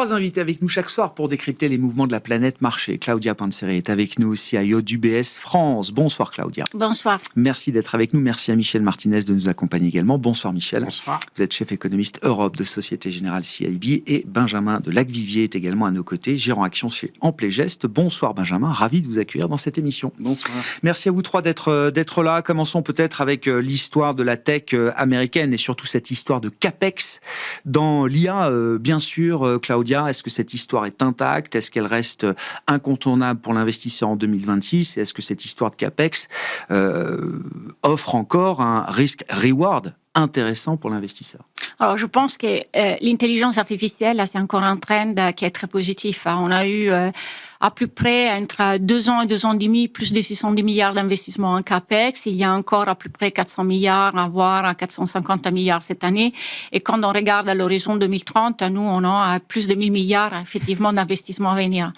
3 invités avec nous chaque soir pour décrypter les mouvements de la planète marché. Claudia Panzeri est avec nous, CIO d'UBS France. Bonsoir Claudia. Bonsoir. Merci d'être avec nous. Merci à Michel Martinez de nous accompagner également. Bonsoir Michel. Bonsoir. Vous êtes chef économiste Europe de Société Générale CIB et Benjamin de Lacvivier est également à nos côtés, gérant action chez Amplégest. Bonsoir Benjamin, ravi de vous accueillir dans cette émission. Bonsoir. Merci à vous trois d'être là. Commençons peut-être avec l'histoire de la tech américaine et surtout cette histoire de CAPEX dans l'IA, bien sûr. Claudia, est-ce que cette histoire est intacte? Est-ce qu'elle reste incontournable pour l'investisseur en 2026? Et est-ce que cette histoire de CAPEX offre encore un risque-reward intéressant pour l'investisseur? Alors, je pense que l'intelligence artificielle, c'est encore un trend qui est très positif. On a eu à peu près entre 2 ans et 2 ans et demi, plus de 610 milliards d'investissements en CAPEX. Il y a encore à peu près 400 milliards, voire 450 milliards cette année. Et quand on regarde à l'horizon 2030, nous, on a plus de 1000 milliards, effectivement, d'investissements à venir.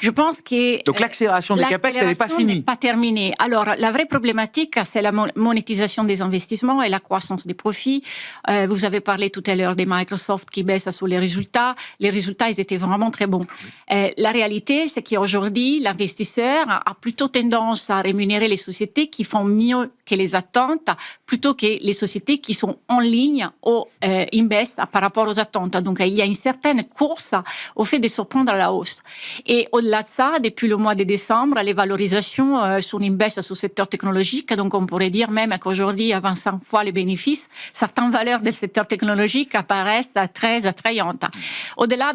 Je pense que... Donc, l'accélération des CAPEX, elle n'est pas finie. N'est pas terminée. Alors, la vraie problématique, c'est la monétisation des investissements et la croissance des profits. Vous avez parlé tout à l'heure des Microsoft qui baissent sur les résultats. Les résultats, ils étaient vraiment très bons. La réalité, c'est qu'aujourd'hui, l'investisseur a plutôt tendance à rémunérer les sociétés qui font mieux que les attentes, plutôt que les sociétés qui sont en ligne ou in baisse par rapport aux attentes. Donc, il y a une certaine course au fait de surprendre à la hausse. Et au-delà de ça, depuis le mois de décembre, les valorisations sont in baisse sur le secteur technologique. Donc, on pourrait dire même qu'aujourd'hui, à 25 fois les bénéfices, certaines valeurs du secteur technologique apparaissent très attrayantes. Au-delà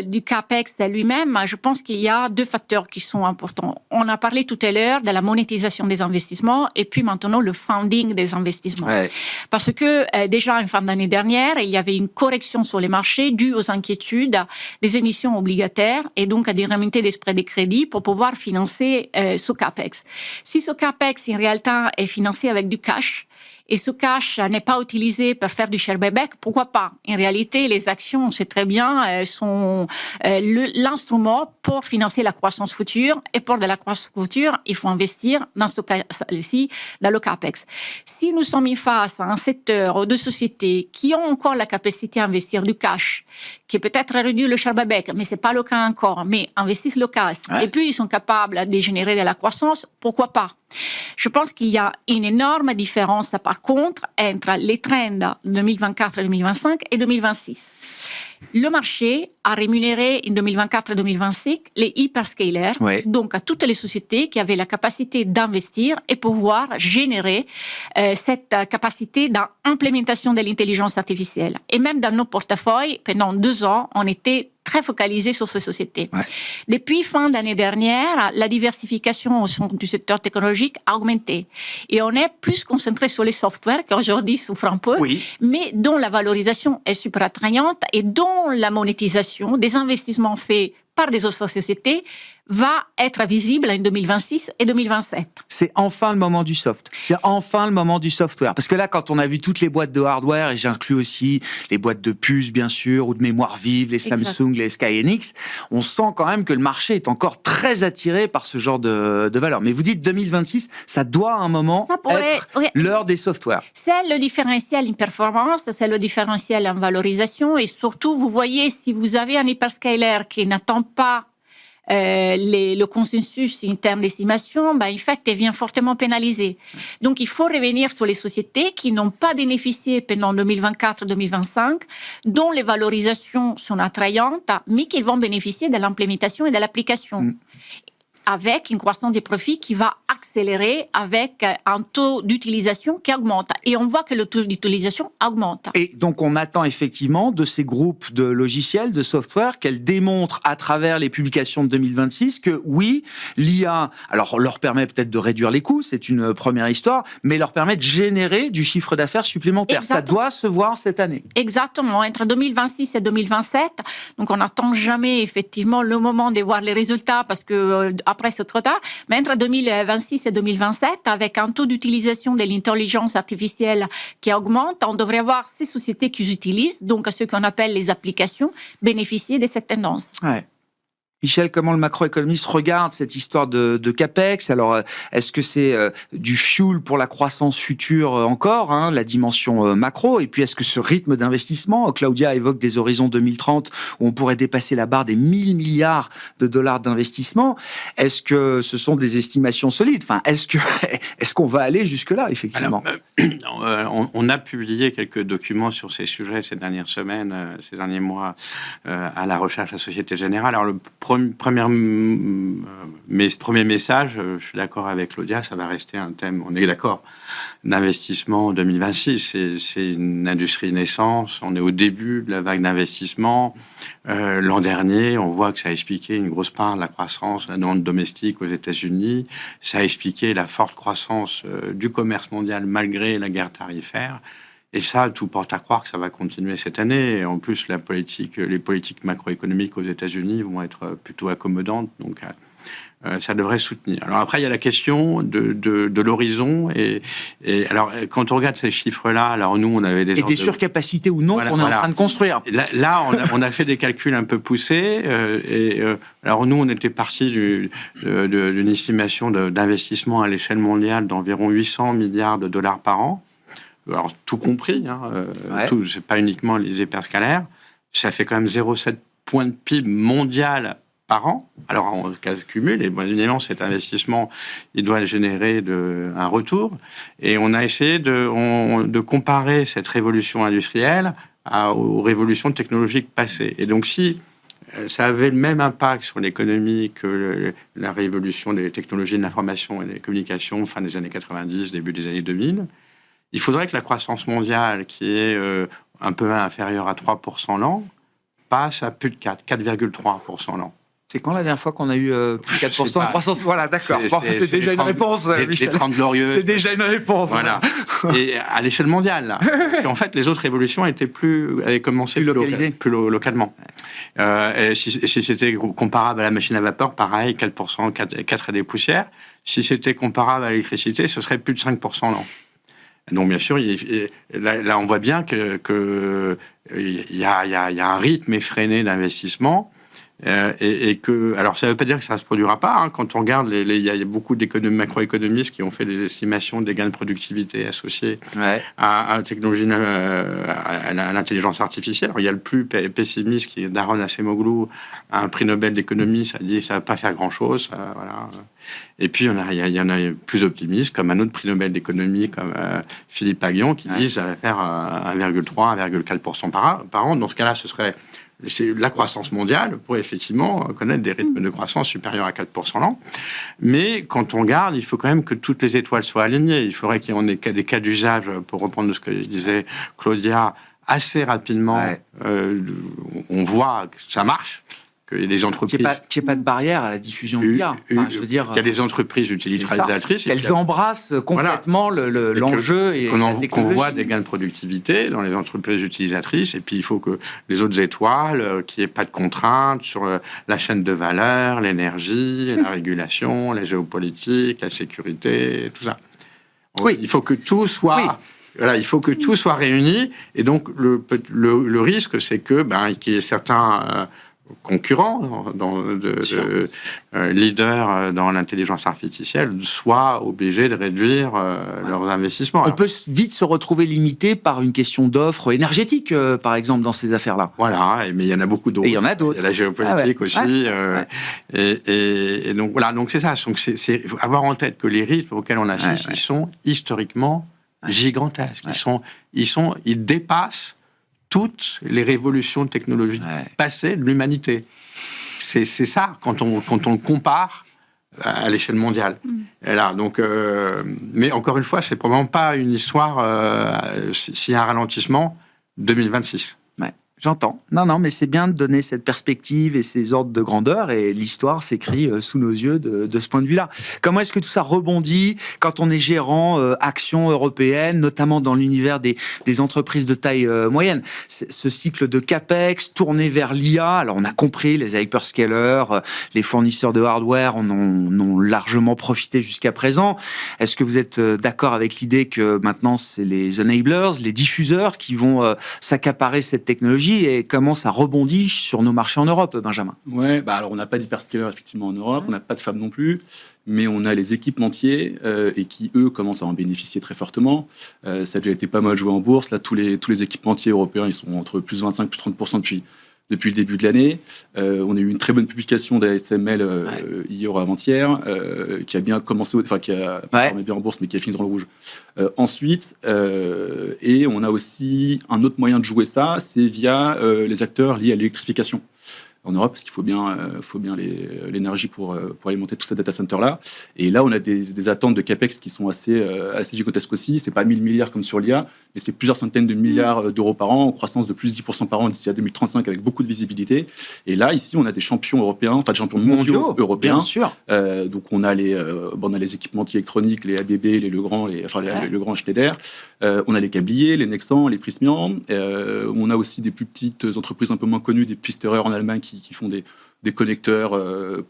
du CAPEX lui-même, je pense qu'il y a 2 facteurs qui sont importants. On a parlé tout à l'heure de la monétisation des investissements et puis maintenant le funding des investissements. Ouais. Parce que déjà en fin d'année dernière, il y avait une correction sur les marchés due aux inquiétudes des émissions obligataires et donc à des remontées des spreads de crédit pour pouvoir financer ce CAPEX. Si ce CAPEX en réalité est financé avec du cash, et ce cash n'est pas utilisé pour faire du share buyback, pourquoi pas? En réalité, les actions, on sait très bien, sont l'instrument pour financer la croissance future. Et pour de la croissance future, il faut investir dans ce cas-ci, dans le CAPEX. Si nous sommes face à un secteur ou de sociétés qui ont encore la capacité à investir du cash, qui peut-être réduit le share buyback, mais c'est pas le cas encore, mais investissent le cash, et puis ils sont capables de générer de la croissance, pourquoi pas? Je pense qu'il y a une énorme différence, par contre, entre les trends 2024, 2025 et 2026. Le marché a rémunéré en 2024 et 2025 les hyperscalers, donc à toutes les sociétés qui avaient la capacité d'investir et pouvoir générer cette capacité d'implémentation de l'intelligence artificielle. Et même dans nos portefeuilles, pendant 2 ans, on était très focalisé sur ces sociétés. Depuis fin d'année dernière, la diversification au sein du secteur technologique a augmenté. Et on est plus concentré sur les softwares qui aujourd'hui souffrent un peu, mais dont la valorisation est super attrayante et dont la monétisation des investissements faits par des autres sociétés va être visible en 2026 et 2027. C'est enfin le moment du soft. C'est enfin le moment du software. Parce que là, quand on a vu toutes les boîtes de hardware, et j'inclus aussi les boîtes de puces, bien sûr, ou de mémoire vive, les Samsung, les Skyenix, on sent quand même que le marché est encore très attiré par ce genre de valeur. Mais vous dites 2026, ça doit à un moment être l'heure des softwares. C'est le différentiel en performance, c'est le différentiel en valorisation, et surtout, vous voyez, si vous avez un hyperscaler qui n'attend pas le consensus en termes d'estimation, en fait, il vient fortement pénaliser. Donc, il faut revenir sur les sociétés qui n'ont pas bénéficié pendant 2024-2025, dont les valorisations sont attrayantes, mais qui vont bénéficier de l'implémentation et de l'application. Avec une croissance des profits qui va accélérer avec un taux d'utilisation qui augmente. Et on voit que le taux d'utilisation augmente. Et donc, on attend effectivement de ces groupes de logiciels, de software, qu'elles démontrent à travers les publications de 2026 que oui, l'IA, alors leur permet peut-être de réduire les coûts, c'est une première histoire, mais leur permet de générer du chiffre d'affaires supplémentaire. Exactement. Ça doit se voir cette année. Exactement. Entre 2026 et 2027, donc on n'attend jamais effectivement le moment de voir les résultats parce que après c'est trop tard, mais entre 2026 et 2027, avec un taux d'utilisation de l'intelligence artificielle qui augmente, on devrait voir ces sociétés qui utilisent, donc ce qu'on appelle les applications, bénéficier de cette tendance. Ouais. Michel, comment le macroéconomiste regarde cette histoire de CAPEX? Alors, est-ce que c'est du fuel pour la croissance future encore, hein, la dimension macro? Et puis, est-ce que ce rythme d'investissement, Claudia évoque des horizons 2030 où on pourrait dépasser la barre des 1000 milliards de dollars d'investissement? Est-ce que ce sont des estimations solides? Enfin, est-ce qu'on va aller jusque-là, effectivement? Alors, on a publié quelques documents sur ces sujets ces dernières semaines, ces derniers mois, à la recherche à Société Générale. Alors, le premier message, je suis d'accord avec Claudia, ça va rester un thème, on est d'accord, d'investissement en 2026. C'est une industrie naissance, on est au début de la vague d'investissement. L'an dernier, on voit que ça a expliqué une grosse part de la croissance de la demande domestique aux États-Unis. Ça a expliqué la forte croissance du commerce mondial malgré la guerre tarifaire. Et ça, tout porte à croire que ça va continuer cette année. Et en plus, les politiques macroéconomiques aux États-Unis vont être plutôt accommodantes. Donc, ça devrait soutenir. Alors après, il y a la question de l'horizon. Et alors, quand on regarde ces chiffres-là, alors nous, on avait des surcapacités ou non qu'on est en train de construire. Là, on a fait des calculs un peu poussés. Alors nous, on était parti d'une estimation d'investissement à l'échelle mondiale d'environ 800 milliards de dollars par an. Alors, tout compris, hein, c'est pas uniquement les hyperscalaires, ça fait quand même 0,7 points de PIB mondial par an. Alors, on cumule, et évidemment, cet investissement, il doit générer un retour. Et on a essayé de comparer cette révolution industrielle aux révolutions technologiques passées. Et donc, si ça avait le même impact sur l'économie que la révolution des technologies de l'information et des communications fin des années 90, début des années 2000, il faudrait que la croissance mondiale, qui est un peu inférieure à 3% l'an, passe à plus de 4,3% l'an. C'est quand la dernière fois qu'on a eu plus de 4% de croissance? Voilà, d'accord. C'est déjà une réponse. Les 30 glorieuses. C'est déjà une réponse. Voilà. Et à l'échelle mondiale, là. Parce qu'en fait, les autres révolutions avaient commencé plus localement. Et si c'était comparable à la machine à vapeur, pareil, 4%, 4 et des poussières. Si c'était comparable à l'électricité, ce serait plus de 5% l'an. Donc, bien sûr, là, on voit bien qu'il y a un rythme effréné d'investissement. Alors, ça ne veut pas dire que ça ne se produira pas. Hein. Quand on regarde, il y a beaucoup macroéconomistes qui ont fait des estimations des gains de productivité associés à la technologie, à l'intelligence artificielle. Alors, il y a le plus pessimiste, qui est Daron Acemoglu, un prix Nobel d'économie. Ça dit que ça ne va pas faire grand-chose. Voilà. Et puis, il y en a plus optimistes, comme un autre prix Nobel d'économie, comme Philippe Aghion, qui dit que ça va faire 1,3, 1,4% par an. Dans ce cas-là, c'est la croissance mondiale pour effectivement connaître des rythmes de croissance supérieurs à 4% l'an. Mais quand on regarde, il faut quand même que toutes les étoiles soient alignées. Il faudrait qu'il y ait des cas d'usage, pour reprendre ce que disait Claudia, assez rapidement. On voit que ça marche. Que les entreprises... Qu'il n'y ait pas de barrière à la diffusion de l'IA. Enfin, je veux dire, qu'il y a des entreprises utilisatrices. Elles embrassent complètement l'enjeu et la technologie. Qu'on voit des gains de productivité dans les entreprises utilisatrices. Et puis, il faut que les autres étoiles, qu'il n'y ait pas de contraintes sur la chaîne de valeur, l'énergie, la régulation, la géopolitique, la sécurité, tout ça. Oui. Il faut que tout soit... Oui. Voilà, il faut que tout soit réuni. Et donc, le risque, c'est qu'il y ait certains... concurrents, leaders dans l'intelligence artificielle, soient obligés de réduire leurs investissements. On peut vite se retrouver limité par une question d'offre énergétique, par exemple, dans ces affaires-là. Voilà, mais il y en a beaucoup d'autres. Et il y en a d'autres. Il y a la géopolitique aussi. Et donc, voilà, donc c'est ça. Donc, c'est avoir en tête que les rythmes auxquels on assiste, ils sont historiquement gigantesques. Ils dépassent toutes les révolutions technologiques passées de l'humanité. C'est ça, quand on le compare à l'échelle mondiale. Et là, donc, mais encore une fois, c'est probablement pas une histoire, s'il y a un ralentissement, 2026. J'entends. Non, mais c'est bien de donner cette perspective et ces ordres de grandeur, et l'histoire s'écrit sous nos yeux de ce point de vue-là. Comment est-ce que tout ça rebondit quand on est gérant action européenne, notamment dans l'univers des entreprises de taille moyenne? Ce cycle de CAPEX tourné vers l'IA, alors on a compris, les hyperscalers, les fournisseurs de hardware en ont largement profité jusqu'à présent. Est-ce que vous êtes d'accord avec l'idée que maintenant c'est les enablers, les diffuseurs qui vont s'accaparer cette technologie? technologie et comment ça rebondit sur nos marchés en Europe, Benjamin. Ouais, alors on n'a pas d'hyperscaler effectivement en Europe, on n'a pas de fab non plus, mais on a les équipementiers et qui, eux, commencent à en bénéficier très fortement. Ça a déjà été pas mal joué en bourse. Là, tous les équipementiers européens, ils sont entre plus 25, plus 30% depuis le début de l'année. On a eu une très bonne publication d'ASML hier ou avant-hier, qui a bien commencé, qui a performé bien en bourse, mais qui a fini dans le rouge. Ensuite, et on a aussi un autre moyen de jouer ça, c'est via les acteurs liés à l'électrification en Europe, parce qu'il faut bien l'énergie pour alimenter tous ces data centers-là. Et là, on a des attentes de CAPEX qui sont assez gigantesques aussi. C'est pas 1000 milliards comme sur l'IA, mais c'est plusieurs centaines de milliards d'euros par an, en croissance de plus de 10% par an d'ici à 2035, avec beaucoup de visibilité. Et là, ici, on a des champions européens, enfin des champions mondiaux européens. Bien sûr. Donc, on a les équipementiers électroniques, les ABB, les Legrand, les Legrand Schneider. On a les Câbliers, les Nexans, les Prysmian. On a aussi des plus petites entreprises un peu moins connues, des Pfisterer en Allemagne qui font des connecteurs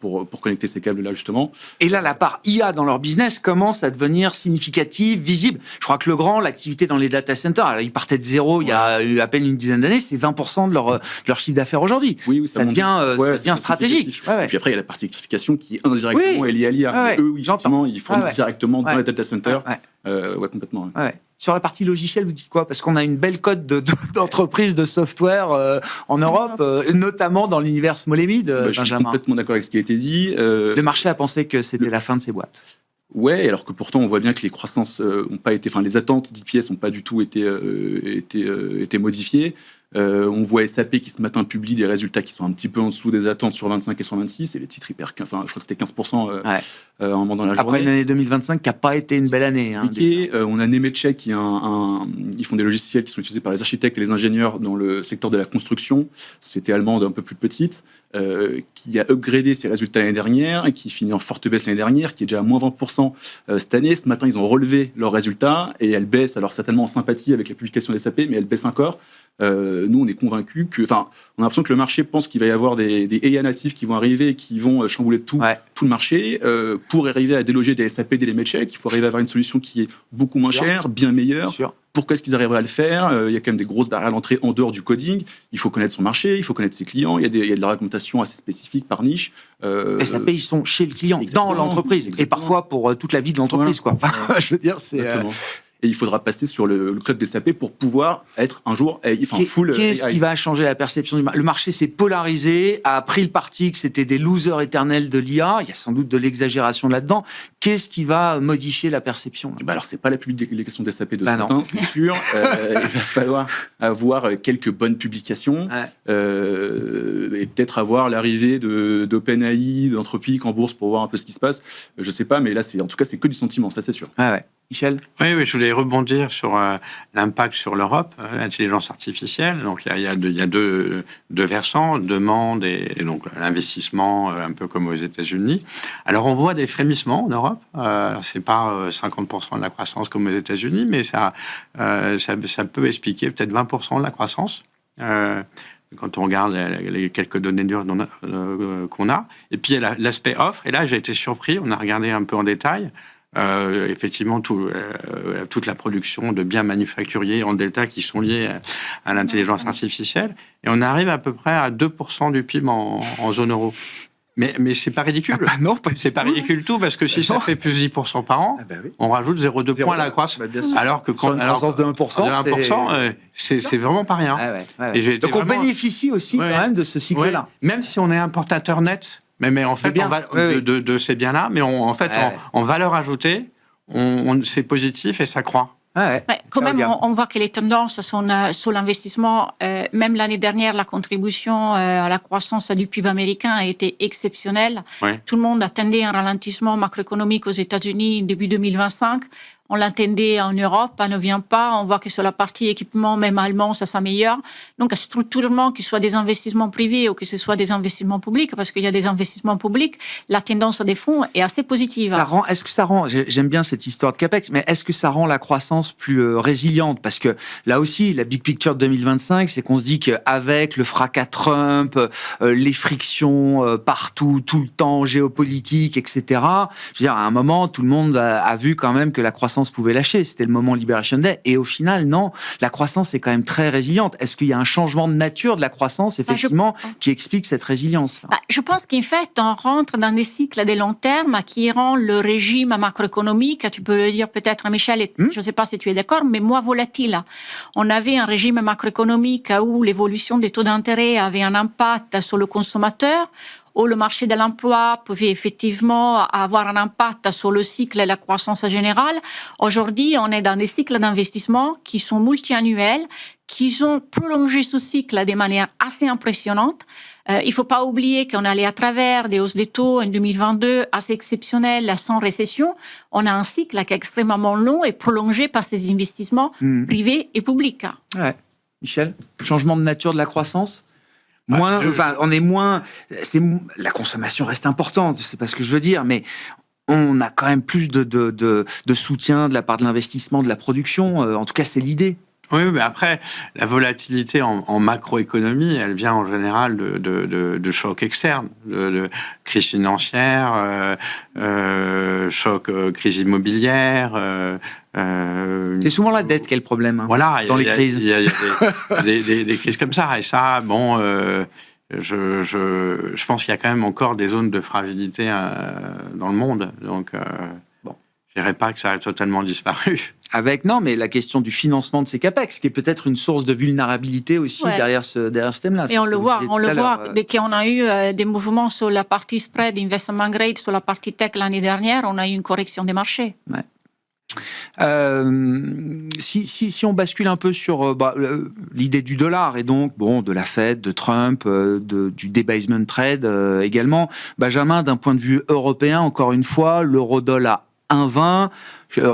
pour connecter ces câbles-là, justement. Et là, la part IA dans leur business commence à devenir significative, visible. Je crois que Legrand, l'activité dans les data centers, alors, ils partaient de zéro il y a à peine une dizaine d'années, c'est 20% de leur chiffre d'affaires aujourd'hui. Oui, ça devient stratégique. Et puis après, il y a la partie électrification qui, indirectement, est liée à l'IA. Eux, effectivement, ils fournissent directement dans les data centers. Complètement. Sur la partie logicielle, vous dites quoi? Parce qu'on a une belle cote d'entreprises de software en Europe, notamment dans l'univers small et mid, Benjamin. Je suis complètement d'accord avec ce qui a été dit. Le marché a pensé que c'était la fin de ces boîtes. Ouais, alors que pourtant on voit bien que les croissances ont pas été, les attentes d'IPS n'ont pas du tout été modifiées. On voit SAP qui ce matin publie des résultats qui sont un petit peu en dessous des attentes sur 25 et sur 26, et les titres hyper, je crois que c'était 15% à un moment dans la journée. Après une année 2025 qui n'a pas été une belle année. On a Nemetschek qui ils font des logiciels qui sont utilisés par les architectes et les ingénieurs dans le secteur de la construction. C'était allemande, un peu plus petite, qui a upgradé ses résultats l'année dernière et qui finit en forte baisse l'année dernière, qui est déjà à moins 20% cette année. Ce matin, ils ont relevé leurs résultats et elles baissent, alors certainement en sympathie avec la publication des SAP, mais elles baissent encore. Nous, on est convaincus on a l'impression que le marché pense qu'il va y avoir des AI natifs qui vont arriver et qui vont chambouler tout le marché. Pour arriver à déloger des SAP, des Nemetschek, il faut arriver à avoir une solution qui est beaucoup moins chère, bien meilleure. Pourquoi est-ce qu'ils arriveraient à le faire? Il y a quand même des grosses barrières à l'entrée en dehors du coding. Il faut connaître son marché, il faut connaître ses clients. Il y a de la réglementation assez spécifique par niche. SAP, ils sont chez le client, dans l'entreprise, et parfois pour toute la vie de l'entreprise. Je veux dire, c'est... Et il faudra passer sur le cloud des SAP pour pouvoir être un jour full. Qu'est-ce qui va changer la perception du marché? Le marché s'est polarisé, a pris le parti que c'était des losers éternels de l'IA. Il y a sans doute de l'exagération là-dedans. Qu'est-ce qui va modifier la perception? Alors, c'est pas la publication des SAP de ce matin, c'est sûr. Il va falloir avoir quelques bonnes publications et peut-être avoir l'arrivée d'OpenAI, d'Anthropic en bourse pour voir un peu ce qui se passe. Je sais pas, mais là, en tout cas, c'est que du sentiment, ça c'est sûr. Michel? Oui, je voulais rebondir sur l'impact sur l'Europe, l'intelligence artificielle. Donc, il y a deux versants, demande et donc l'investissement, un peu comme aux États-Unis. Alors, on voit des frémissements en Europe. C'est pas 50% de la croissance comme aux États-Unis, mais ça peut expliquer peut-être 20% de la croissance. Quand on regarde les quelques données dures qu'on a. Et puis, il y a l'aspect offre. Et là, j'ai été surpris. On a regardé un peu en détail. Effectivement, toute la production de biens manufacturiers en delta qui sont liés à l'intelligence artificielle. Et on arrive à peu près à 2% du PIB en zone euro. Mais c'est pas ridicule. Non, c'est pas ridicule tout, parce que si ça fait plus 10% par an, on rajoute 0,2 points à la croissance. Alors que quand une croissance de 1%, c'est vraiment pas rien. Et donc on bénéficie aussi quand même de ce cycle-là. Même si on est importateur net, mais en fait, de ces biens-là, mais en valeur ajoutée, c'est positif et ça croît. Quand même, on voit que les tendances sont sur l'investissement. Même l'année dernière, la contribution à la croissance du PIB américain a été exceptionnelle. Tout le monde attendait un ralentissement macroéconomique aux États-Unis début 2025. On l'attendait en Europe, ça ne vient pas. On voit que sur la partie équipement, même allemand, ça s'améliore. Donc, structurellement, que ce soit des investissements privés ou que ce soit des investissements publics, parce qu'il y a des investissements publics, la tendance des fonds est assez positive. Est-ce que ça rend, j'aime bien cette histoire de CAPEX, mais est-ce que ça rend la croissance plus résiliente? Parce que là aussi, la big picture de 2025, c'est qu'on se dit qu'avec le fracas Trump, les frictions partout, tout le temps, géopolitique, etc., je veux dire, à un moment, tout le monde a vu quand même que la croissance croissance pouvait lâcher. C'était le moment Liberation Day. Et au final, non, la croissance est quand même très résiliente. Est-ce qu'il y a un changement de nature de la croissance, effectivement, qui explique cette résilience? Je pense qu'en fait, on rentre dans des cycles de long terme qui rend le régime macroéconomique, tu peux le dire peut-être, Michel, je ne sais pas si tu es d'accord, mais moins volatile. On avait un régime macroéconomique où l'évolution des taux d'intérêt avait un impact sur le consommateur, où le marché de l'emploi pouvait effectivement avoir un impact sur le cycle et la croissance générale. Aujourd'hui, on est dans des cycles d'investissement qui sont multi-annuels, qui ont prolongé ce cycle de manière assez impressionnante. Il ne faut pas oublier qu'on allait à travers des hausses des taux en 2022 assez exceptionnelles, sans récession. On a un cycle qui est extrêmement long et prolongé par ces investissements privés et publics. Ouais. Michel, changement de nature de la croissance? On est moins. La consommation reste importante, c'est pas ce que je veux dire, mais on a quand même plus de soutien de la part de l'investissement, de la production. En tout cas, c'est l'idée. Oui, mais après, la volatilité en macroéconomie, elle vient en général de chocs externes, de crise financière, choc, crise immobilière. C'est souvent la dette qui est le problème, voilà, dans les crises. Il y a des crises comme ça. Et ça, bon, je pense qu'il y a quand même encore des zones de fragilité dans le monde. Donc, je dirais pas que ça a totalement disparu. Mais la question du financement de ces capex, qui est peut-être une source de vulnérabilité aussi derrière ce thème-là. Et on le voit, dès qu'on a eu des mouvements sur la partie spread, investment grade, sur la partie tech l'année dernière, on a eu une correction des marchés. Ouais. Si on bascule un peu sur l'idée du dollar et donc de la Fed, de Trump, du debasement trade également, Benjamin, d'un point de vue européen, encore une fois, l'euro-dollar 1,20.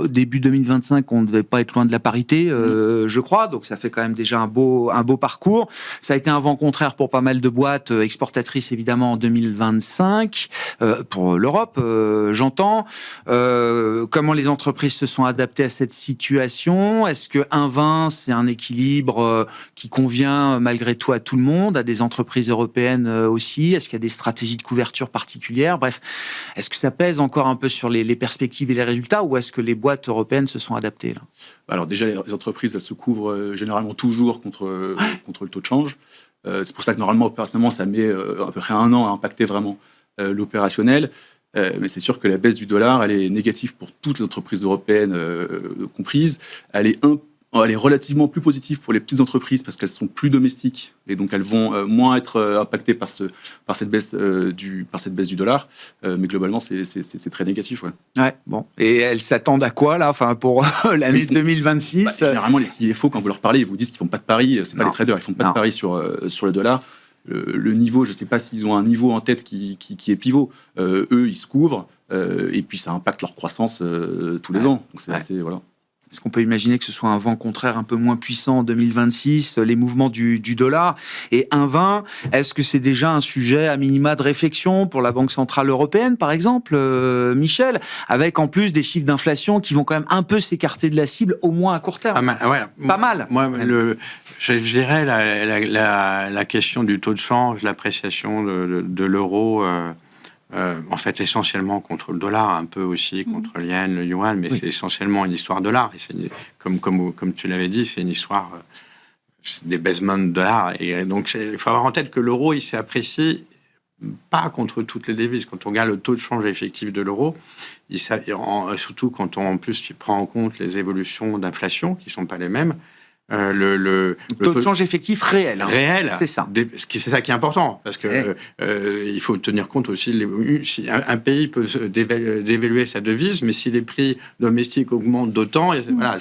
Début 2025, on ne devait pas être loin de la parité, je crois. Donc, ça fait quand même déjà un beau parcours. Ça a été un vent contraire pour pas mal de boîtes exportatrices, évidemment, en 2025, pour l'Europe, j'entends. Comment les entreprises se sont adaptées à cette situation? Est-ce que 1,20, c'est un équilibre qui convient malgré tout à tout le monde, à des entreprises européennes aussi? Est-ce qu'il y a des stratégies de couverture particulières? Bref, est-ce que ça pèse encore un peu sur les perspectives et les résultats, ou est-ce que les boîtes européennes se sont adaptées là? Alors déjà, les entreprises, elles se couvrent généralement toujours contre le taux de change. C'est pour ça que normalement, opérationnellement, ça met à peu près 1 an à impacter vraiment l'opérationnel. Mais c'est sûr que la baisse du dollar, elle est négative pour toutes les entreprises européennes comprises. Elle est relativement plus positive pour les petites entreprises parce qu'elles sont plus domestiques et donc elles vont moins être impactées par cette baisse du dollar. Mais globalement, c'est très négatif. Ouais, bon. Et elles s'attendent à quoi là, pour l'année 2026? Généralement, les CFO, quand vous leur parlez, ils vous disent qu'ils font pas de paris. C'est pas les traders, ils font pas de paris sur le dollar. Le niveau, je sais pas s'ils ont un niveau en tête qui est pivot. Eux, ils se couvrent et puis ça impacte leur croissance tous les ans. Donc c'est assez, voilà. Est-ce qu'on peut imaginer que ce soit un vent contraire un peu moins puissant en 2026, les mouvements du dollar? Et 1,20, est-ce que c'est déjà un sujet à minima de réflexion pour la Banque Centrale Européenne, par exemple, Michel, avec en plus des chiffres d'inflation qui vont quand même un peu s'écarter de la cible, au moins à court terme? Pas mal. Moi, je dirais la question du taux de change, l'appréciation de l'euro... en fait, essentiellement contre le dollar, un peu aussi contre le yen, le yuan, mais c'est essentiellement une histoire dollar. Et comme tu l'avais dit, c'est une histoire des baissements de dollars. Et donc, il faut avoir en tête que l'euro, il s'est apprécié pas contre toutes les devises. Quand on regarde le taux de change effectif de l'euro, surtout quand on en plus prend en compte les évolutions d'inflation, qui ne sont pas les mêmes, le taux de change effectif réel. Réel, c'est ça. C'est ça qui est important, parce que il faut tenir compte aussi, si un pays peut dévaluer sa devise, mais si les prix domestiques augmentent d'autant, voilà,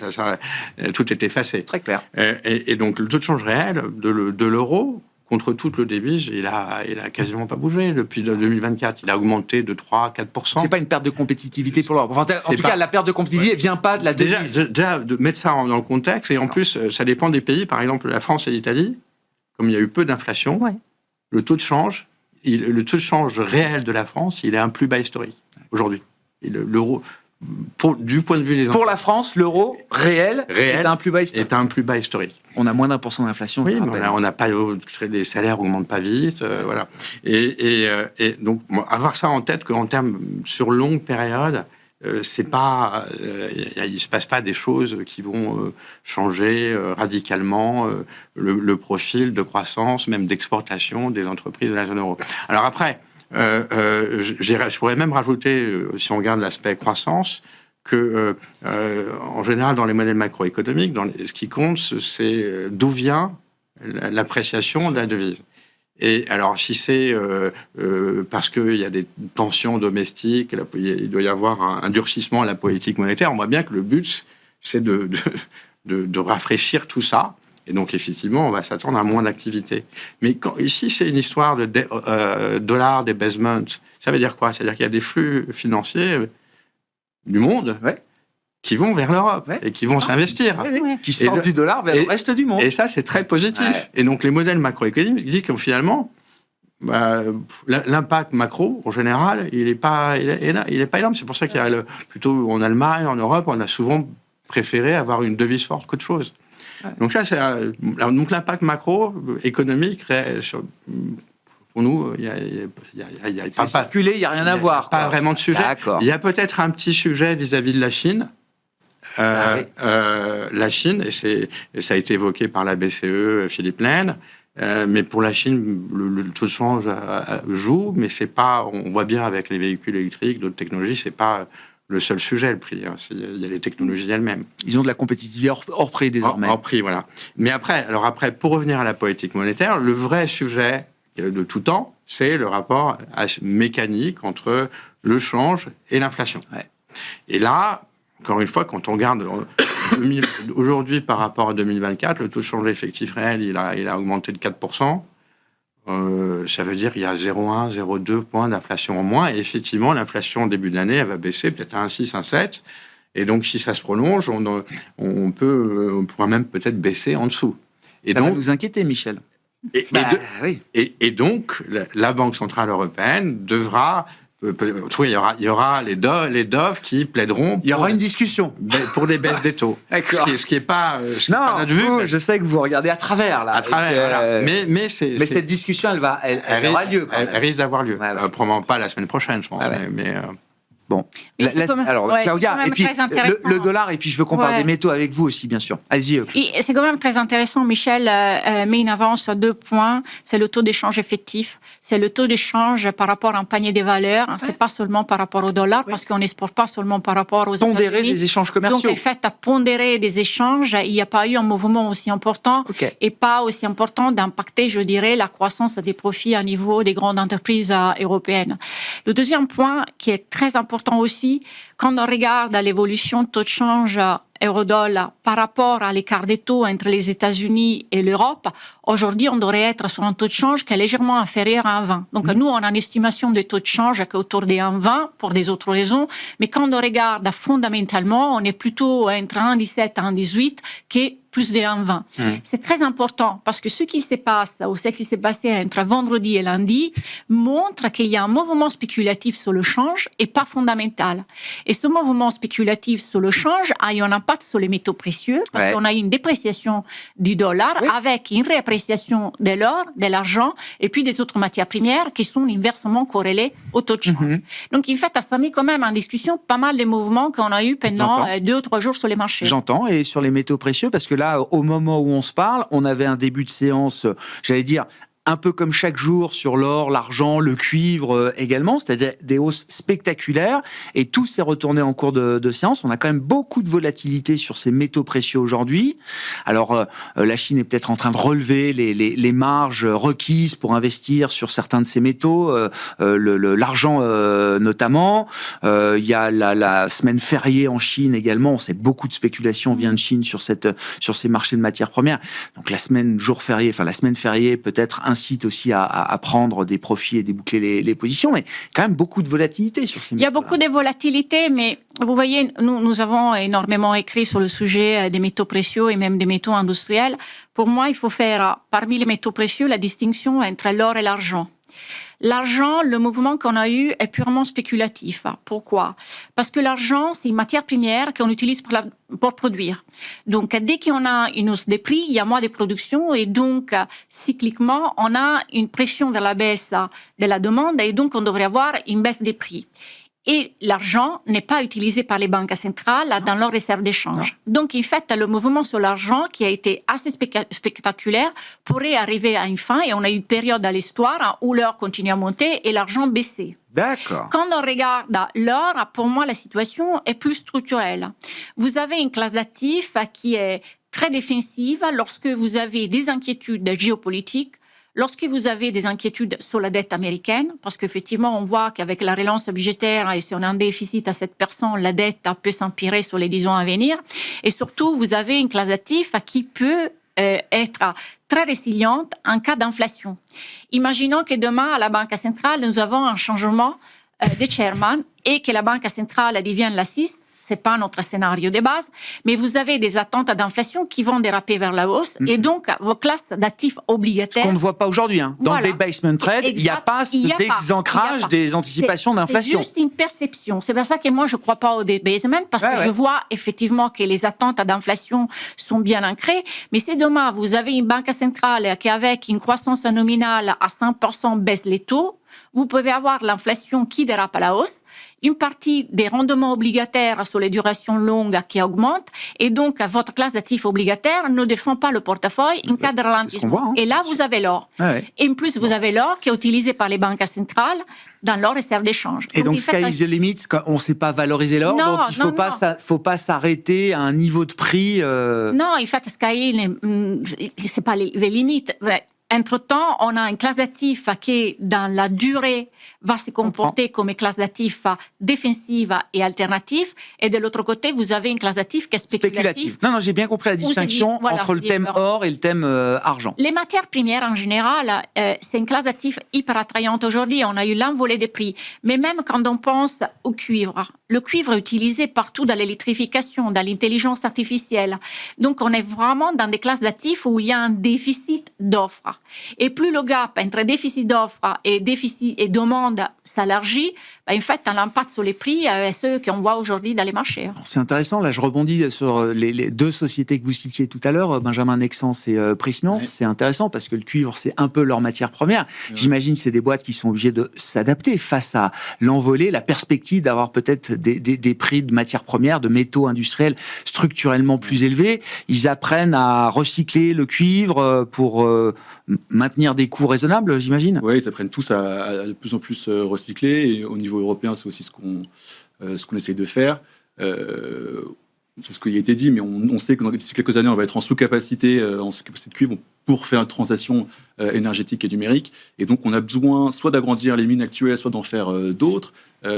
tout est effacé. Très clair. Et donc le taux de change réel de l'euro, contre toute le devise, il a quasiment pas bougé depuis 2024. Il a augmenté de 3-4%. C'est pas une perte de compétitivité pour l'Europe. Enfin, en tout cas, la perte de compétitivité vient pas de la devise. Déjà, de mettre ça dans le contexte, et en plus, ça dépend des pays. Par exemple, la France et l'Italie, comme il y a eu peu d'inflation, le taux de change réel de la France, il est un plus bas historique aujourd'hui. L'euro... du point de vue des pour la France, l'euro réel est un plus bas historique. On a moins d'1% d'inflation. Oui, mais on n'a pas les salaires n'augmentent pas vite, voilà. Et donc avoir ça en tête qu'en termes sur longue période, c'est pas, il se passe pas des choses qui vont changer radicalement le profil de croissance, même d'exportation des entreprises de la zone euro. Alors après, je pourrais même rajouter, si on regarde l'aspect croissance, que en général dans les modèles macroéconomiques, ce qui compte, c'est d'où vient l'appréciation de la devise. Et alors, si c'est parce qu'il y a des tensions domestiques, il doit y avoir un durcissement à la politique monétaire, on voit bien que le but, c'est de rafraîchir tout ça. Et donc, effectivement, on va s'attendre à moins d'activité. Mais ici, c'est une histoire de dollar debasement. Ça veut dire quoi? C'est-à-dire qu'il y a des flux financiers du monde qui vont vers l'Europe et qui vont s'investir. Qui sortent du dollar vers le reste du monde. Et ça, c'est très positif. Ouais. Et donc, les modèles macroéconomiques disent que finalement, l'impact macro, en général, il n'est pas énorme. C'est pour ça qu'il y a plutôt en Allemagne, en Europe, on a souvent préféré avoir une devise forte qu'autre chose. Ouais. Donc ça, donc l'impact macroéconomique, pour nous, il y a pas circulé, il n'y a rien à voir. Pas vraiment de sujet. Il y a peut-être un petit sujet vis-à-vis de la Chine. La Chine, et ça a été évoqué par la BCE, Philippe Lane, mais pour la Chine, le taux de change joue, mais c'est pas. On voit bien avec les véhicules électriques, d'autres technologies, c'est pas le seul sujet, le prix. Il y a les technologies elles-mêmes. Ils ont de la compétitivité hors prix désormais. Hors prix, voilà. Mais après, pour revenir à la politique monétaire, le vrai sujet de tout temps, c'est le rapport mécanique entre le change et l'inflation. Ouais. Et là, encore une fois, quand on regarde aujourd'hui par rapport à 2024, le taux de change effectif réel, il a augmenté de 4%. Ça veut dire qu'il y a 0,1, 0,2 points d'inflation en moins. Et effectivement, l'inflation au début de l'année, elle va baisser peut-être à 1,6, 1,7. Et donc, si ça se prolonge, on pourra même peut-être baisser en dessous. Et ça va nous inquiéter, Michel. Et donc, la Banque Centrale Européenne devra... il y aura les Dove qui plaideront. Il y aura une discussion pour des baisses des taux. D'accord. Ce qui est pas. Non, notre vue, je sais que vous regardez à travers là. À travers. Voilà. Mais cette discussion, elle aura lieu. Elle risque d'avoir lieu. Ouais. Probablement pas la semaine prochaine, je pense. Bon, alors Claudia, et puis le dollar, et puis je veux qu'on parle des métaux avec vous aussi, bien sûr. Allez-y. C'est quand même très intéressant. Michel met une avance sur 2 points. C'est le taux d'échange effectif. C'est le taux d'échange par rapport à un panier des valeurs. Ouais. C'est pas seulement par rapport au dollar, parce qu'on n'exporte pas seulement par rapport aux États-Unis. Pondérer des échanges commerciaux. Donc, en fait, à pondérer des échanges, il n'y a pas eu un mouvement aussi important et pas aussi important d'impacter, je dirais, la croissance des profits à niveau des grandes entreprises européennes. Le deuxième point qui est très important aussi, quand on regarde l'évolution de taux de change euro-dollar par rapport à l'écart des taux entre les États-Unis et l'Europe, aujourd'hui, on devrait être sur un taux de change qui est légèrement inférieur à 1,20. Donc, nous, on a une estimation de taux de change qui est autour des 1,20 pour des autres raisons. Mais quand on regarde fondamentalement, on est plutôt entre 1,17 et 1,18 qui est plus de 1,20. C'est très important parce que ce qui se passe, ou ce qui s'est passé entre vendredi et lundi, montre qu'il y a un mouvement spéculatif sur le change et pas fondamental. Et ce mouvement spéculatif sur le change a eu un impact sur les métaux précieux parce qu'on a eu une dépréciation du dollar avec une réappréciation de l'or, de l'argent et puis des autres matières premières qui sont inversement corrélées au taux de change. Donc, en fait, ça met quand même en discussion pas mal de mouvements qu'on a eu pendant 2 ou 3 jours sur les marchés. J'entends. Et sur les métaux précieux, parce que là, au moment où on se parle, on avait un début de séance, j'allais dire, un peu comme chaque jour sur l'or, l'argent, le cuivre également, c'est-à-dire des hausses spectaculaires, et tout s'est retourné en cours de séance. On a quand même beaucoup de volatilité sur ces métaux précieux aujourd'hui. Alors, la Chine est peut-être en train de relever les marges requises pour investir sur certains de ces métaux, l'argent notamment. Il y a la semaine fériée en Chine également. On sait que beaucoup de spéculation vient de Chine sur ces marchés de matières premières. Donc la semaine fériée peut-être incite aussi à prendre des profits et déboucler les positions, mais quand même beaucoup de volatilité sur ces métaux. Il y a beaucoup de volatilité, mais vous voyez, nous avons énormément écrit sur le sujet des métaux précieux et même des métaux industriels. Pour moi, il faut faire, parmi les métaux précieux, la distinction entre l'or et l'argent. L'argent, le mouvement qu'on a eu est purement spéculatif. Pourquoi ? Parce que l'argent, c'est une matière première qu'on utilise pour produire. Donc, dès qu'on a une hausse des prix, il y a moins de production et donc, cycliquement, on a une pression vers la baisse de la demande et donc, on devrait avoir une baisse des prix. Et l'argent n'est pas utilisé par les banques centrales dans leurs réserves d'échange. Donc, en fait, le mouvement sur l'argent, qui a été assez spectaculaire, pourrait arriver à une fin. Et on a eu une période dans l'histoire où l'or continue à monter et l'argent baissait. D'accord. Quand on regarde l'or, pour moi, la situation est plus structurelle. Vous avez une classe d'actifs qui est très défensive lorsque vous avez des inquiétudes géopolitiques, lorsque vous avez des inquiétudes sur la dette américaine, parce qu'effectivement, on voit qu'avec la relance budgétaire, et si on a un déficit à 7%, la dette peut s'empirer sur les 10 ans à venir. Et surtout, vous avez une classe d'actifs qui peut être très résiliente en cas d'inflation. Imaginons que demain, à la Banque centrale, nous avons un changement de chairman et que la Banque centrale devienne la 6. Ce n'est pas notre scénario de base, mais vous avez des attentes d'inflation qui vont déraper vers la hausse, et donc vos classes d'actifs obligataires... Ce qu'on ne voit pas aujourd'hui. Dans le débasement trade, il n'y a pas cet désancrage des anticipations d'inflation. C'est juste une perception. C'est pour ça que moi, je ne crois pas au débasement, parce que je vois effectivement que les attentes d'inflation sont bien ancrées, mais si demain, vous avez une banque centrale qui, avec une croissance nominale à 5%, baisse les taux, vous pouvez avoir l'inflation qui dérape à la hausse, une partie des rendements obligataires sur les durations longues qui augmentent, et donc votre classe d'actifs obligataires ne défend pas le portefeuille en cas de ralentissement. Et là, vous avez l'or. Et en plus, vous avez l'or qui est utilisé par les banques centrales dans leur réserve d'échange. Et donc, sky is the limit, on ne sait pas valoriser l'or, donc il ne faut pas s'arrêter à un niveau de prix... Non, en fait, sky, ce n'est pas les limites. Entre-temps, on a une classe d'actifs qui, dans la durée, va se comporter comme une classe d'actifs défensive et alternative. Et de l'autre côté, vous avez une classe d'actifs qui est spéculative. Non, j'ai bien compris la distinction entre le thème or et le thème argent. Les matières premières, en général, c'est une classe d'actifs hyper attrayante aujourd'hui. On a eu l'envolée des prix. Mais même quand on pense au cuivre, le cuivre est utilisé partout dans l'électrification, dans l'intelligence artificielle. Donc, on est vraiment dans des classes d'actifs où il y a un déficit d'offres. Et plus le gap entre déficit d'offres et demande s'élargit, en fait, un impact sur les prix, ceux qu'on voit aujourd'hui dans les marchés. C'est intéressant. Là, je rebondis sur les deux sociétés que vous citiez tout à l'heure, Benjamin Nexans et Prysmian. Ouais. C'est intéressant parce que le cuivre, c'est un peu leur matière première. Ouais. J'imagine que c'est des boîtes qui sont obligées de s'adapter face à l'envolée, la perspective d'avoir peut-être des prix de matières premières, de métaux industriels structurellement plus élevés. Ils apprennent à recycler le cuivre pour maintenir des coûts raisonnables, j'imagine. Oui, ils apprennent tous à de plus en plus recycler. Et au niveau européen, c'est aussi ce qu'on essaye de faire. C'est ce qui a été dit, mais on sait que d'ici quelques années, on va être en sous-capacité de cuivre pour faire une transition énergétique et numérique. Et donc, on a besoin soit d'agrandir les mines actuelles, soit d'en faire d'autres.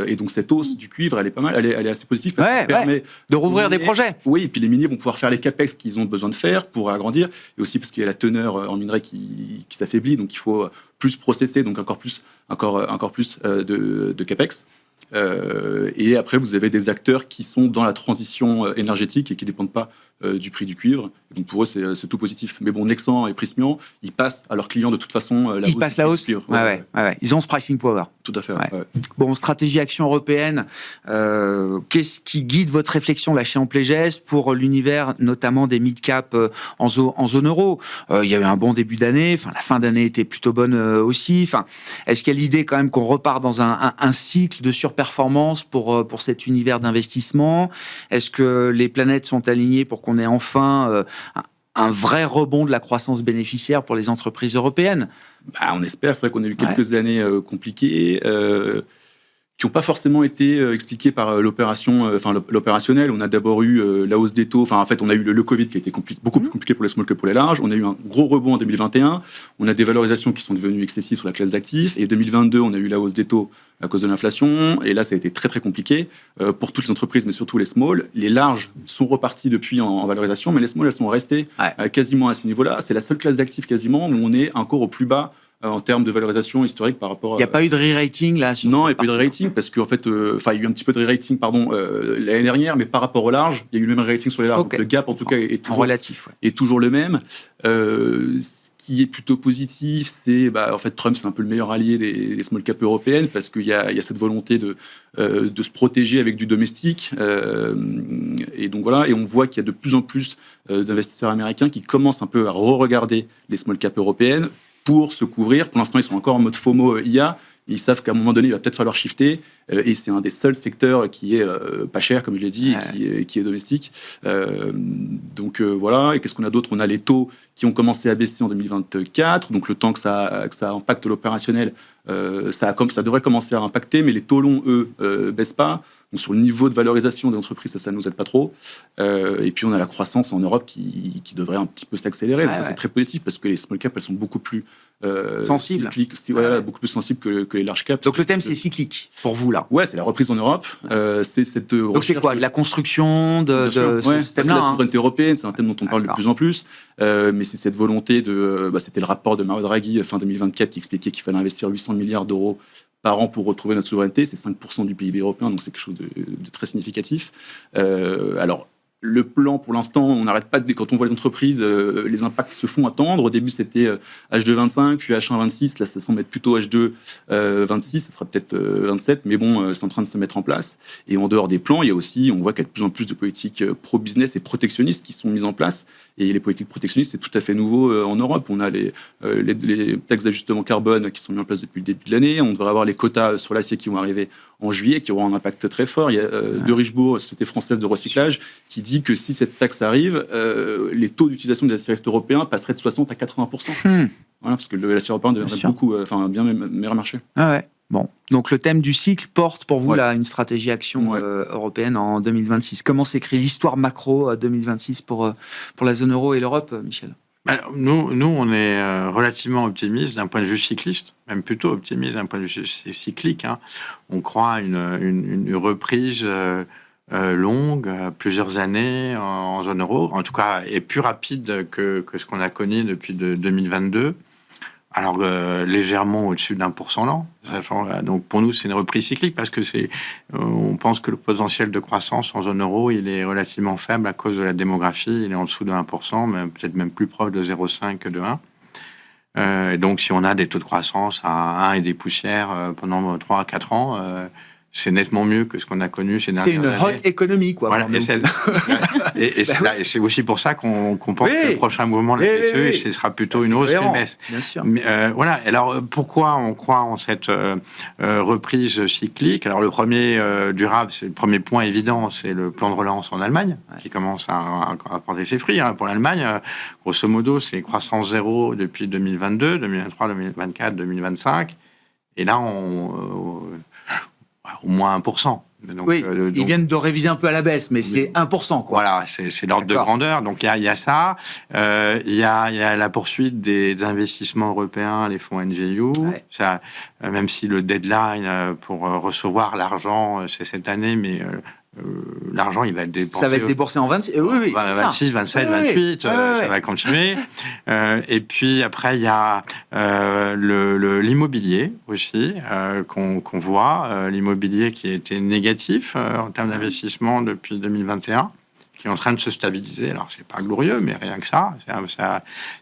Et donc, cette hausse du cuivre, elle est pas mal, elle est assez positive. Parce qu'elle permet de rouvrir des projets. Oui, et puis les miniers vont pouvoir faire les capex qu'ils ont besoin de faire pour agrandir. Et aussi parce qu'il y a la teneur en minerai qui s'affaiblit, donc il faut plus processer, donc encore plus de capex. Et après, vous avez des acteurs qui sont dans la transition énergétique et qui ne dépendent pas du prix du cuivre. Donc pour eux, c'est tout positif. Mais bon, Nexans et Prysmian, ils passent à leurs clients de toute façon la hausse. Ils passent la hausse. Ouais. Ils ont ce pricing power. Tout à fait. Ouais. Bon, stratégie action européenne. Qu'est-ce qui guide votre réflexion là chez Amplegest pour l'univers, notamment des mid-cap en zone euro? Il y a eu un bon début d'année. Enfin, la fin d'année était plutôt bonne aussi. Enfin, est-ce qu'il y a l'idée quand même qu'on repart dans un cycle de surperformance pour cet univers d'investissement? Est-ce que les planètes sont alignées pour qu'on ait enfin un vrai rebond de la croissance bénéficiaire pour les entreprises européennes? On espère. C'est vrai qu'on a eu quelques années compliquées qui n'ont pas forcément été expliquées par l'opérationnel. On a d'abord eu la hausse des taux. En fait, on a eu le Covid qui a été beaucoup plus compliqué pour les small que pour les larges. On a eu un gros rebond en 2021. On a des valorisations qui sont devenues excessives sur la classe d'actifs. Et 2022, on a eu la hausse des taux à cause de l'inflation. Et là, ça a été très, très compliqué pour toutes les entreprises, mais surtout les small. Les larges sont repartis depuis en valorisation, mais les small, elles sont restées quasiment à ce niveau-là. C'est la seule classe d'actifs quasiment où on est encore au plus bas en termes de valorisation historique par rapport à... Il n'y a pas eu de re-rating là? Non, il n'y a pas eu de re-rating parce qu'en fait, il y a eu un petit peu de re-rating l'année dernière, mais par rapport aux larges, il y a eu le même re-rating sur les larges. Okay. Donc, le gap, en tout cas, est toujours le même. Ce qui est plutôt positif, c'est en fait Trump, c'est un peu le meilleur allié des small cap européennes parce qu'il y a cette volonté de se protéger avec du domestique. Et donc voilà, et on voit qu'il y a de plus en plus d'investisseurs américains qui commencent un peu à re-regarder les small cap européennes pour se couvrir. Pour l'instant, ils sont encore en mode FOMO IA, Ils savent qu'à un moment donné, il va peut-être falloir shifter, et c'est un des seuls secteurs qui est pas cher, comme je l'ai dit, et qui est domestique. Donc voilà, et qu'est-ce qu'on a d'autre? On a les taux qui ont commencé à baisser en 2024, donc le temps que ça impacte l'opérationnel, ça devrait commencer à impacter, mais les taux longs, eux, baissent pas. Donc sur le niveau de valorisation des entreprises, ça nous aide pas trop. Et puis on a la croissance en Europe qui devrait un petit peu s'accélérer. Donc ça, c'est très positif parce que les small caps, elles sont beaucoup plus sensibles, beaucoup plus sensibles que les large caps. Donc le thème, c'est cyclique pour vous là. Ouais, c'est la reprise en Europe. C'est cette donc c'est quoi, de la construction de ce thème-là, c'est la souveraineté européenne. C'est un thème dont on parle de plus en plus. Mais c'est cette volonté de. C'était le rapport de Mario Draghi fin 2024 qui expliquait qu'il fallait investir 800 milliards d'euros par an pour retrouver notre souveraineté. C'est 5% du PIB européen, donc c'est quelque chose de très significatif. Alors, le plan, pour l'instant, on n'arrête pas quand on voit les entreprises, les impacts se font attendre. Au début, c'était H2 25, puis H1 26. Là, ça semble être plutôt H2 26. Ça sera peut-être 27, mais bon, c'est en train de se mettre en place. Et en dehors des plans, il y a aussi, on voit qu'il y a de plus en plus de politiques pro-business et protectionnistes qui sont mises en place. Et les politiques protectionnistes, c'est tout à fait nouveau en Europe. On a les taxes d'ajustement carbone qui sont mises en place depuis le début de l'année. On devrait avoir les quotas sur l'acier qui vont arriver en juillet, qui auront un impact très fort. Il y a de Richebourg, société française de recyclage, qui dit que si cette taxe arrive, les taux d'utilisation des aciers européens passeraient de 60 à 80%. Voilà, parce que l'acier européen deviendrait bien meilleur marché. Ah ouais. Bon, donc le thème du cycle porte pour vous là une stratégie action européenne en 2026. Comment s'écrit l'histoire macro 2026 pour la zone euro et l'Europe, Michel? Alors, nous, on est relativement optimiste d'un point de vue cycliste, même plutôt optimiste d'un point de vue cyclique. On croit à une reprise longue, plusieurs années en zone euro, en tout cas, et plus rapide que ce qu'on a connu depuis 2022. Alors, légèrement au-dessus d'1% l'an. Donc, pour nous, c'est une reprise cyclique parce que on pense que le potentiel de croissance en zone euro, il est relativement faible à cause de la démographie. Il est en dessous de 1%, mais peut-être même plus proche de 0,5 que de 1. Et donc, si on a des taux de croissance à 1 et des poussières pendant 3 à 4 ans, c'est nettement mieux que ce qu'on a connu ces dernières années. C'est une hot économie, quoi. Voilà, et c'est aussi pour ça qu'on pense que le prochain mouvement de la BCE, ce sera plutôt une hausse qu'une baisse. Bien sûr. Mais, voilà. Alors, pourquoi on croit en cette reprise cyclique? Alors, le premier durable, c'est le premier point évident, c'est le plan de relance en Allemagne, qui commence à porter ses fruits. Pour l'Allemagne, grosso modo, c'est croissance zéro depuis 2022, 2023, 2024, 2025. Et là, au moins 1%. Donc, ils viennent de réviser un peu à la baisse, mais c'est 1%. Quoi. Voilà, c'est l'ordre de grandeur. Donc, il y a ça. Il y a la poursuite des investissements européens, les fonds NGU. Ça, même si le deadline pour recevoir l'argent, c'est cette année, mais l'argent, il va être dépensé. Ça va être déboursé en 26, 26, 27, 28, ça va continuer. Et puis après, il y a l'immobilier aussi, qu'on voit. L'immobilier qui a été négatif en termes d'investissement depuis 2021, qui est en train de se stabiliser. Alors, c'est pas glorieux, mais rien que ça,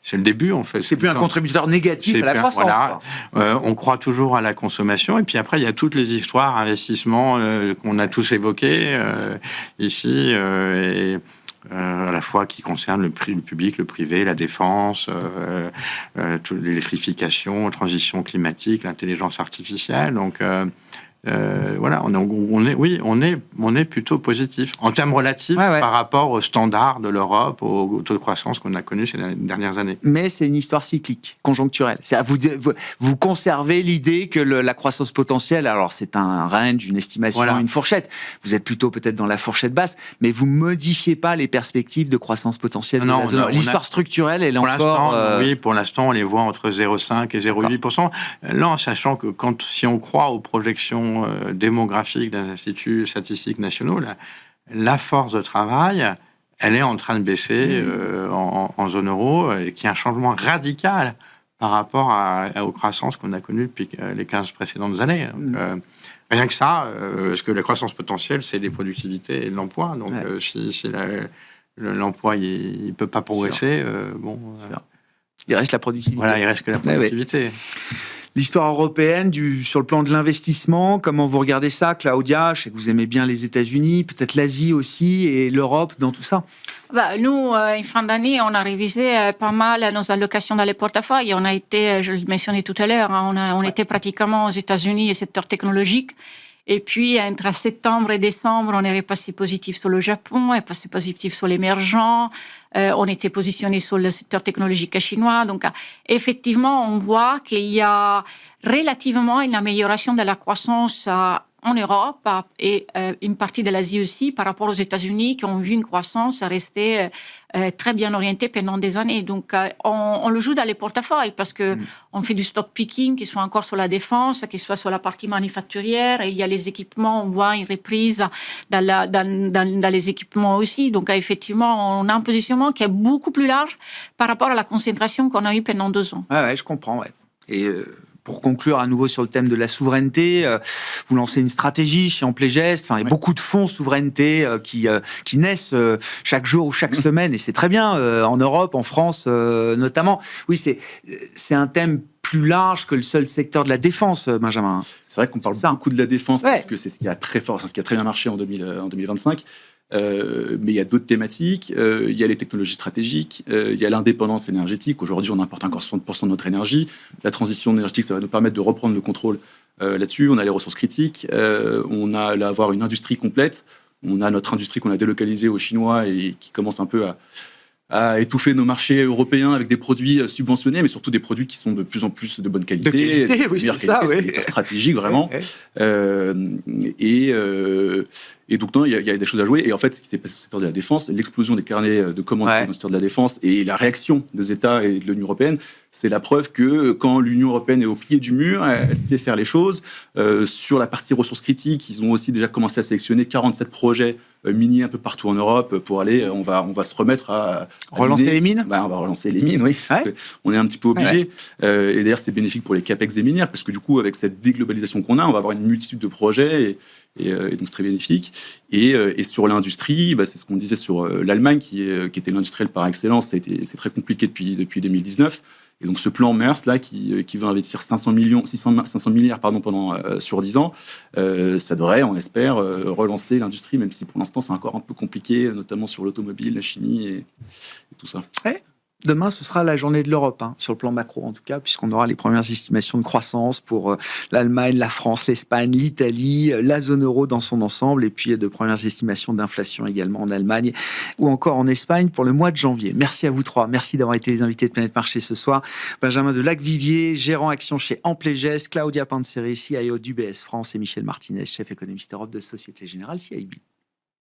c'est le début, en fait. C'est plus un contributeur négatif à la croissance. Voilà. On croit toujours à la consommation. Et puis après, il y a toutes les histoires, investissements qu'on a tous évoqués ici, et à la fois qui concernent le public, le privé, la défense, l'électrification, transition climatique, l'intelligence artificielle. Donc, voilà, on est plutôt positif en termes relatifs par rapport aux standards de l'Europe, au taux de croissance qu'on a connu ces dernières années. Mais c'est une histoire cyclique, conjoncturelle. Vous conservez l'idée que la croissance potentielle, alors c'est un range, une estimation, une fourchette. Vous êtes plutôt peut-être dans la fourchette basse, mais vous modifiez pas les perspectives de croissance potentielle. L'histoire structurelle, elle est encore. Pour l'instant, on les voit entre 0,5 et 0,8%. Là, en sachant que si on croit aux projections démographique des instituts statistiques nationaux, la force de travail, elle est en train de baisser en zone euro, et qui est un changement radical par rapport aux croissances qu'on a connues depuis les 15 précédentes années. Donc, rien que ça, parce que la croissance potentielle, c'est les productivités et l'emploi. Donc, si l'emploi, il ne peut pas progresser, il reste la productivité. Voilà, il reste que la productivité. L'histoire européenne sur le plan de l'investissement, comment vous regardez ça, Claudia? Je sais que vous aimez bien les États-Unis, peut-être l'Asie aussi, et l'Europe dans tout ça. Nous, en fin d'année, on a révisé pas mal nos allocations dans les portefeuilles. On a été, je le mentionnais tout à l'heure, on était pratiquement aux États-Unis et secteur technologique. Et puis, entre septembre et décembre, on est repassé positif sur le Japon, est passé positif sur l'émergent. On était positionné sur le secteur technologique chinois. Donc, effectivement, on voit qu'il y a relativement une amélioration de la croissance en Europe et une partie de l'Asie aussi par rapport aux États-Unis qui ont vu une croissance rester très bien orientée pendant des années. Donc, on le joue dans les portefeuilles parce que on fait du stock picking, qu'il soit encore sur la défense, qu'il soit sur la partie manufacturière. Et il y a les équipements, on voit une reprise dans les équipements aussi. Donc, effectivement, on a un positionnement qui est beaucoup plus large par rapport à la concentration qu'on a eue pendant 2 ans. Ouais, je comprends, ouais. Et pour conclure à nouveau sur le thème de la souveraineté, vous lancez une stratégie chez Amplegest. Enfin, il y a beaucoup de fonds souveraineté qui naissent chaque jour ou chaque semaine, et c'est très bien en Europe, en France notamment. Oui, c'est un thème plus large que le seul secteur de la défense, Benjamin. C'est vrai qu'on parle beaucoup de la défense parce que c'est ce qui a très fort, ce qui a très bien marché en 2025. Mais il y a d'autres thématiques, il y a les technologies stratégiques, il y a l'indépendance énergétique. Aujourd'hui, on importe encore 60% de notre énergie. La transition énergétique, ça va nous permettre de reprendre le contrôle là-dessus. On a les ressources critiques, on a avoir une industrie complète. On a notre industrie qu'on a délocalisée aux Chinois et qui commence un peu à étouffer nos marchés européens avec des produits subventionnés, mais surtout des produits qui sont de plus en plus de bonne qualité. De qualité, oui, c'est ça, oui. C'est stratégique, vraiment. Et donc, non, il y a des choses à jouer. Et en fait, ce qui s'est passé au secteur de la défense, l'explosion des carnets de commandes dans le secteur de la défense et la réaction des États et de l'Union européenne, c'est la preuve que quand l'Union européenne est au pied du mur, elle sait faire les choses. Sur la partie ressources critiques, ils ont aussi déjà commencé à sélectionner 47 projets miniers un peu partout en Europe pour aller, on va se remettre à relancer les mines. On va relancer les mines, oui. Ouais. On est un petit peu obligé. Et d'ailleurs, c'est bénéfique pour les capex des minières parce que du coup, avec cette déglobalisation qu'on a, on va avoir une multitude de projets et donc c'est très bénéfique. Et sur l'industrie, c'est ce qu'on disait sur l'Allemagne qui était l'industriel par excellence. C'est très compliqué depuis 2019. Et donc ce plan MERS là qui veut investir 500 milliards sur 10 ans, ça devrait, on espère, relancer l'industrie, même si pour l'instant c'est encore un peu compliqué, notamment sur l'automobile, la chimie et tout ça. Ouais. Demain, ce sera la journée de l'Europe, sur le plan macro en tout cas, puisqu'on aura les premières estimations de croissance pour l'Allemagne, la France, l'Espagne, l'Italie, la zone euro dans son ensemble, et puis de premières estimations d'inflation également en Allemagne ou encore en Espagne pour le mois de janvier. Merci à vous trois, merci d'avoir été les invités de Planète Marché ce soir. Benjamin de Lacvivier, gérant action chez Amplegest, Claudia Panzeri, CIO d'UBS France et Michel Martinez, chef économiste Europe de Société Générale CIB.